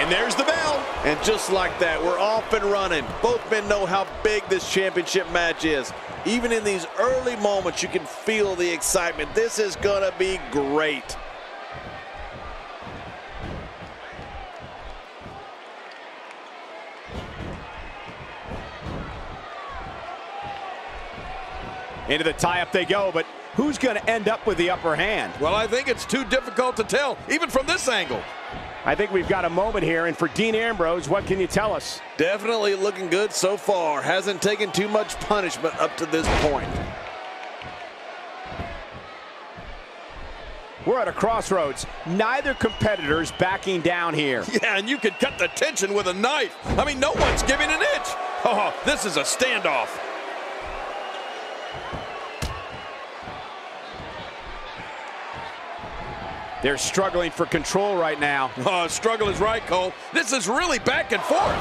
And there's the bell. And just like that, we're off and running. Both men know how big this championship match is. Even in these early moments, you can feel the excitement. This is gonna be great. Into the tie-up they go, but who's going to end up with the upper hand? Well, I think it's too difficult to tell, even from this angle. I think we've got a moment here, and for Dean Ambrose, what can you tell us? Definitely looking good so far. Hasn't taken too much punishment up to this point. We're at a crossroads. Neither competitor's backing down here. Yeah, and you could cut the tension with a knife. I mean, no one's giving an inch. Oh, this is a standoff. They're struggling for control right now. Oh, struggle is right, Cole. This is really back and forth.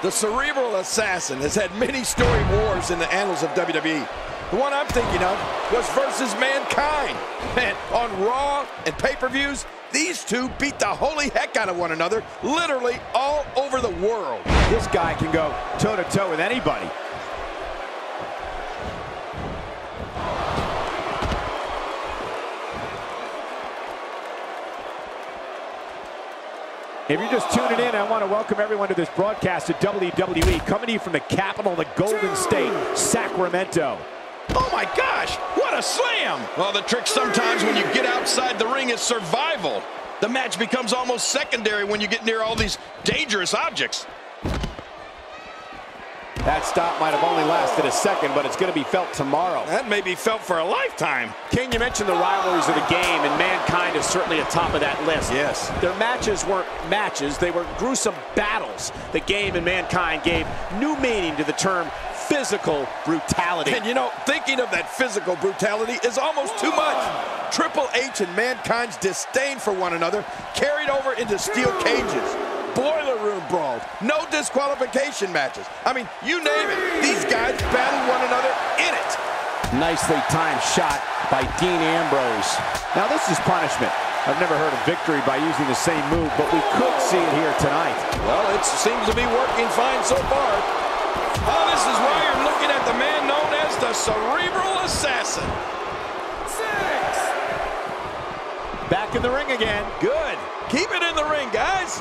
The cerebral assassin has had many storied wars in the annals of WWE. The one I'm thinking of was versus Mankind. Man, on Raw and pay-per-views, these two beat the holy heck out of one another, literally all over the world. This guy can go toe-to-toe with anybody. If you're just tuning in, I want to welcome everyone to this broadcast of WWE, coming to you from the capital of the Golden State, Sacramento. Oh my gosh, what a slam! Well, the trick sometimes when you get outside the ring is survival. The match becomes almost secondary when you get near all these dangerous objects. That stop might have only lasted a second, but it's going to be felt tomorrow. That may be felt for a lifetime. King, you mentioned the rivalries of the game, and Mankind is certainly atop of that list. Yes. Their matches weren't matches, they were gruesome battles. The game and Mankind gave new meaning to the term physical brutality. And you know, thinking of that physical brutality is almost too much. Triple H and Mankind's disdain for one another carried over into steel cages. Boiler room brawls, no disqualification matches. I mean, you name it. These guys battled one another in it. Nicely timed shot by Dean Ambrose. Now this is punishment. I've never heard of victory by using the same move, but we could see it here tonight. Well, it seems to be working fine so far. Oh, this is why you're looking at the man known as the cerebral assassin. 6. Back in the ring again. Good. Keep it in the ring, guys.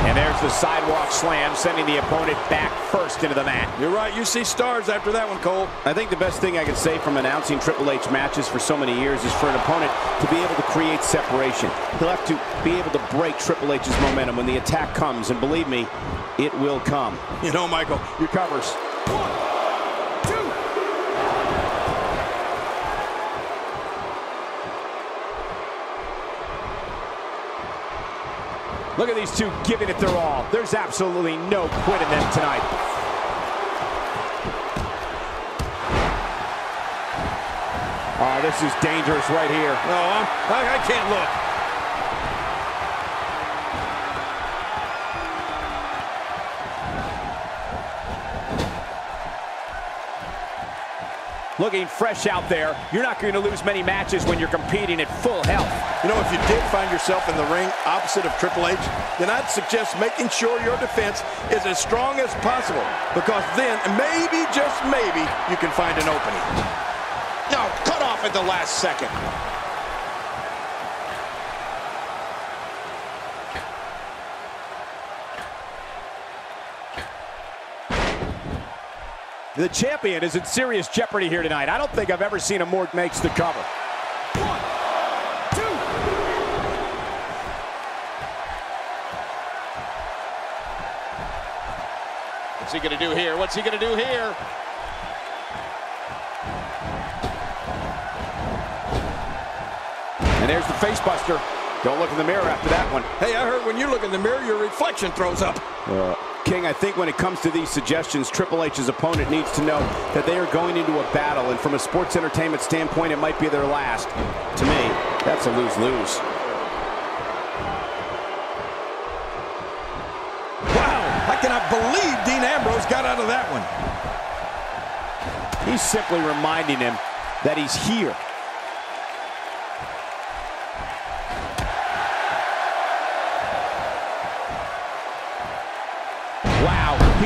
And there's the sidewalk slam, sending the opponent back first into the mat. You're right, you see stars after that one, Cole. I think the best thing I can say from announcing Triple H matches for so many years is for an opponent to be able to create separation. He'll have to be able to break Triple H's momentum when the attack comes, and believe me, it will come. You know, Michael, Your covers. 1, 2. Look at these two giving it their all. There's absolutely no quitting them tonight. Oh, this is dangerous right here. No, I can't look. Looking fresh out there. You're not going to lose many matches when you're competing at full health. You know, if you did find yourself in the ring opposite of Triple H, then I'd suggest making sure your defense is as strong as possible, because then maybe, just maybe, you can find an opening. No, cut off at the last second. The champion is in serious jeopardy here tonight. I don't think I've ever seen him more makes the cover. 1, 2. What's he going to do here? What's he going to do here? And there's the face buster. Don't look in the mirror after that one. Hey, I heard when you look in the mirror, your reflection throws up. King, I think when it comes to these suggestions, Triple H's opponent needs to know that they are going into a battle, and from a sports entertainment standpoint, it might be their last. To me, that's a lose-lose. Wow, I cannot believe Dean Ambrose got out of that one. He's simply reminding him that he's here.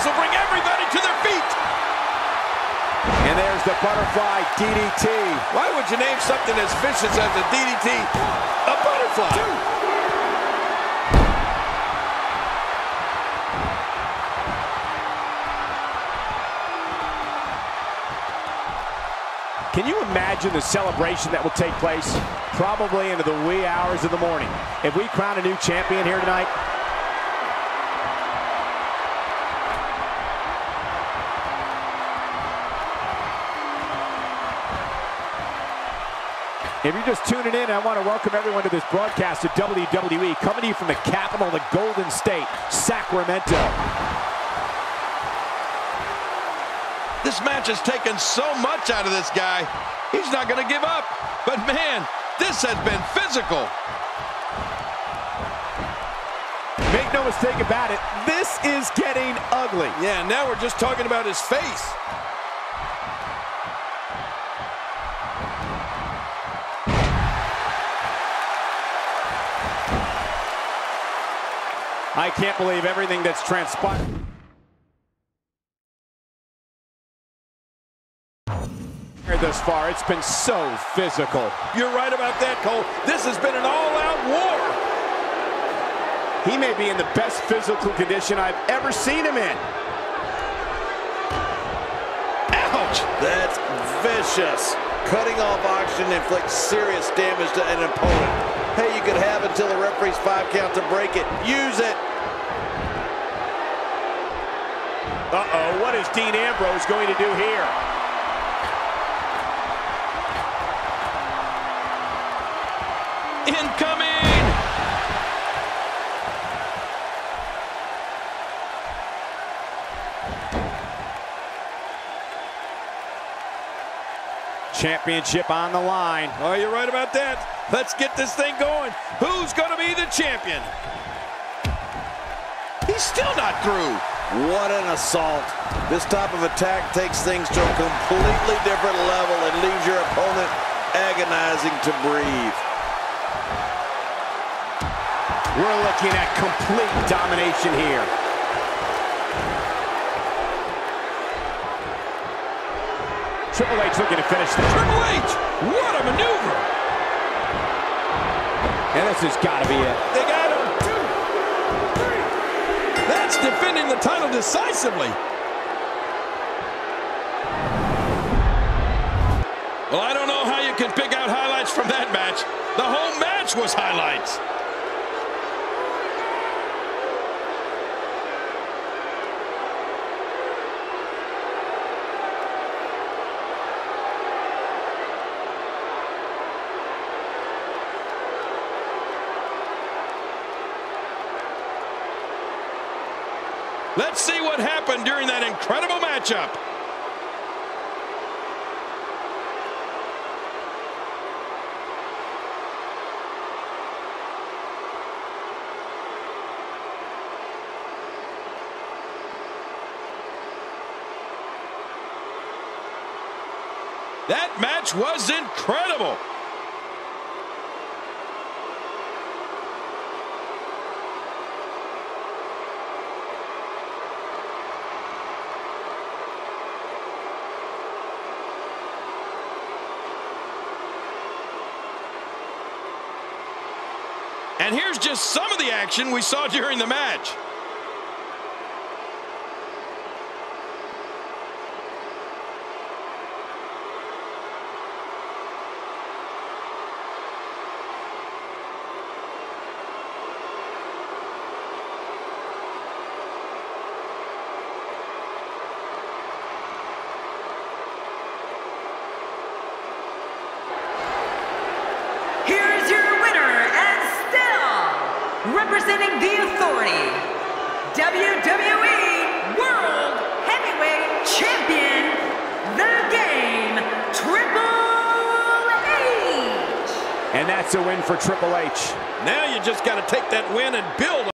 This will bring everybody to their feet. And there's the butterfly DDT. Why would you name something as vicious as a DDT a butterfly? Can you imagine the celebration that will take place? Probably into the wee hours of the morning. If we crown a new champion here tonight, if you're just tuning in, I want to welcome everyone to this broadcast of WWE, coming to you from the capital of the Golden State, Sacramento. This match has taken so much out of this guy. He's not going to give up. But man, this has been physical. Make no mistake about it, this is getting ugly. Yeah, now we're just talking about his face. I can't believe everything that's transpired. Thus far, it's been so physical. You're right about that, Cole. This has been an all-out war. He may be in the best physical condition I've ever seen him in. Ouch! That's vicious. Cutting off oxygen inflicts serious damage to an opponent. Hey, you could have until the referee's 5 count to break it. Use it. Uh-oh, what is Dean Ambrose going to do here? Incoming! Championship on the line. Oh, you're right about that. Let's get this thing going. Who's going to be the champion? He's still not through. What an assault. This type of attack takes things to a completely different level and leaves your opponent agonizing to breathe. We're looking at complete domination here. Triple H looking to finish this. Triple H! What a maneuver! And this has got to be it. They got him. 2, 3. That's defending the title decisively. Well, I don't know how you can pick out highlights from that match. The whole match was highlights. Let's see what happened during that incredible matchup. That match was incredible. And here's just some of the action we saw during the match. Representing the authority, WWE World Heavyweight Champion, The Game, Triple H. And that's a win for Triple H. Now you just got to take that win and build